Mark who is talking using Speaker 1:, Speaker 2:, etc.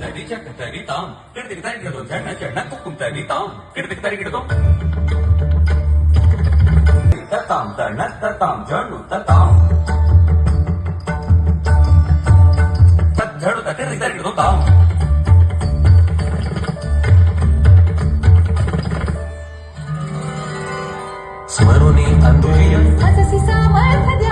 Speaker 1: ತರಿ ಚಕ್ಕ ತರಿ ತಾಂ ಕಿಡದಿಗೆ ತರಿ ಗಿಡದು ಜಣ್ಣ ಜಣ್ಣ ಕುಕ್ಕುಂ ತರಿ ತಾಂ ಕಿಡದಿಗೆ ತರಿ ಗಿಡದು ತತಾಂ ತಣ್ಣ ತತಾಂ ಜಣ್ಣು ತತಾಂ ತತ್ ಜಡು ತರಿ ತರಿ ಗಿಡದು ತಾಂ
Speaker 2: ಸ್ಮರುನಿ ಅಂದ್ರಿಯಂ
Speaker 3: ಹಸಸಿ ಸಾಮರ್ಥ್ಯ